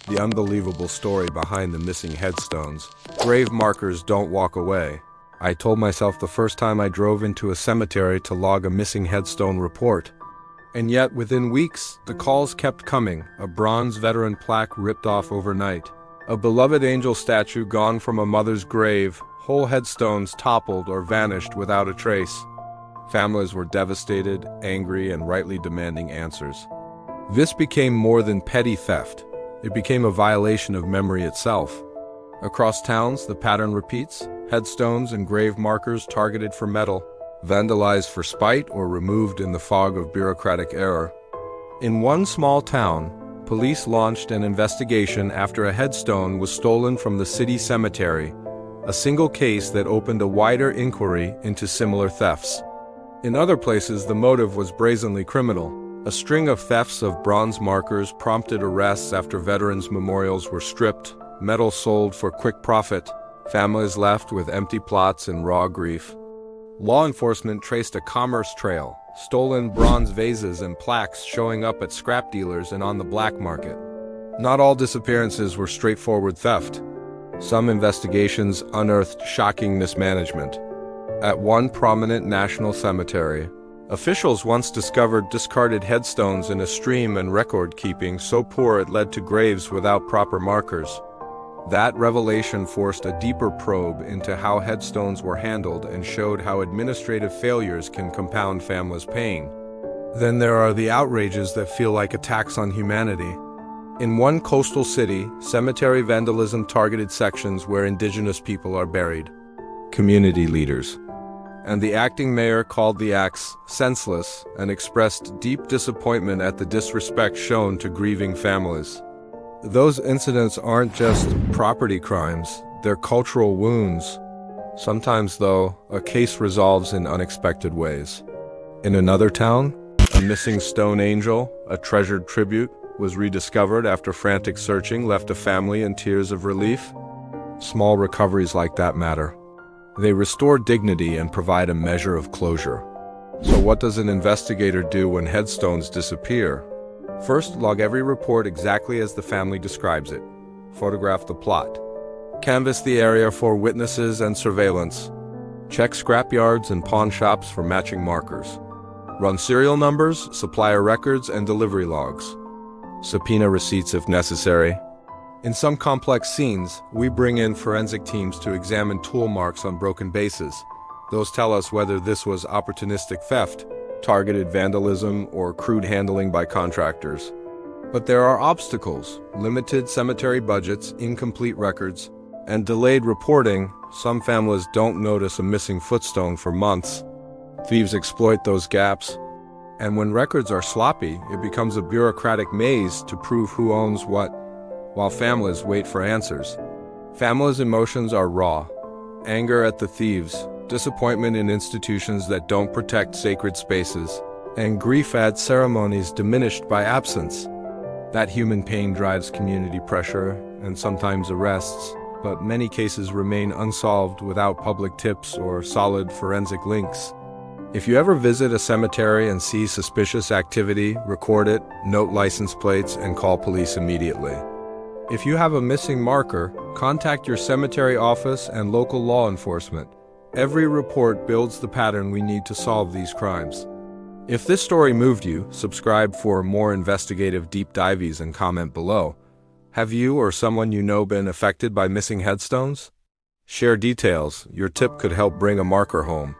the unbelievable story behind the missing headstones. Grave markers don't walk away. I told myself the first time I drove into a cemetery to log a missing headstone report. And yet, within weeks, the calls kept coming, a bronze veteran plaque ripped off overnight. A beloved angel statue gone from a mother's grave, whole headstones toppled or vanished without a trace. Families were devastated, angry, and rightly demanding answers. This became more than petty theft. It became a violation of memory itself. Across towns, the pattern repeats. Headstones and grave markers targeted for metal, vandalized for spite, or removed in the fog of bureaucratic error. In one small town, police launched an investigation after a headstone was stolen from the city cemetery, a single case that opened a wider inquiry into similar thefts. In other places, the motive was brazenly criminal. A string of thefts of bronze markers prompted arrests after veterans' memorials were stripped, metal sold for quick profit, families left with empty plots and raw grief. Law enforcement traced a commerce trail, stolen bronze vases and plaques showing up at scrap dealers and on the black market. Not all disappearances were straightforward theft. Some investigations unearthed shocking mismanagement. At one prominent national cemetery, officials once discovered discarded headstones in a stream and record-keeping so poor it led to graves without proper markers. That revelation forced a deeper probe into how headstones were handled and showed how administrative failures can compound families' pain. Then there are the outrages that feel like attacks on humanity. In one coastal city, cemetery vandalism targeted sections where indigenous people are buried. Community leaders and the acting mayor called the acts senseless and expressed deep disappointment at the disrespect shown to grieving families. Those incidents aren't just property crimes, they're cultural wounds. Sometimes, though, a case resolves in unexpected ways. In another town, a missing stone angel, a treasured tribute, was rediscovered after frantic searching left a family in tears of relief. Small recoveries like that matter. They restore dignity and provide a measure of closure. So what does an investigator do when headstones disappear? First, log every report exactly as the family describes it. Photograph the plot. Canvass the area for witnesses and surveillance. Check scrapyards and pawn shops for matching markers. Run serial numbers, supplier records, and delivery logs. Subpoena receipts if necessary. In some complex scenes, we bring in forensic teams to examine tool marks on broken bases. Those tell us whether this was opportunistic theft, targeted vandalism, or crude handling by contractors. But there are obstacles: limited cemetery budgets, incomplete records, and delayed reporting. Some families don't notice a missing footstone for months. Thieves exploit those gaps. And when records are sloppy, it becomes a bureaucratic maze to prove who owns what, while families wait for answers. Families' emotions are raw: anger at the thieves, disappointment in institutions that don't protect sacred spaces, and grief at ceremonies diminished by absence. That human pain drives community pressure and sometimes arrests, but many cases remain unsolved without public tips or solid forensic links. If you ever visit a cemetery and see suspicious activity, record it, note license plates, and call police immediately. If you have a missing marker, contact your cemetery office and local law enforcement. Every report builds the pattern we need to solve these crimes. If this story moved you, subscribe for more investigative deep dives and comment below. Have you or someone you know been affected by missing headstones? Share details. Your tip could help bring a marker home.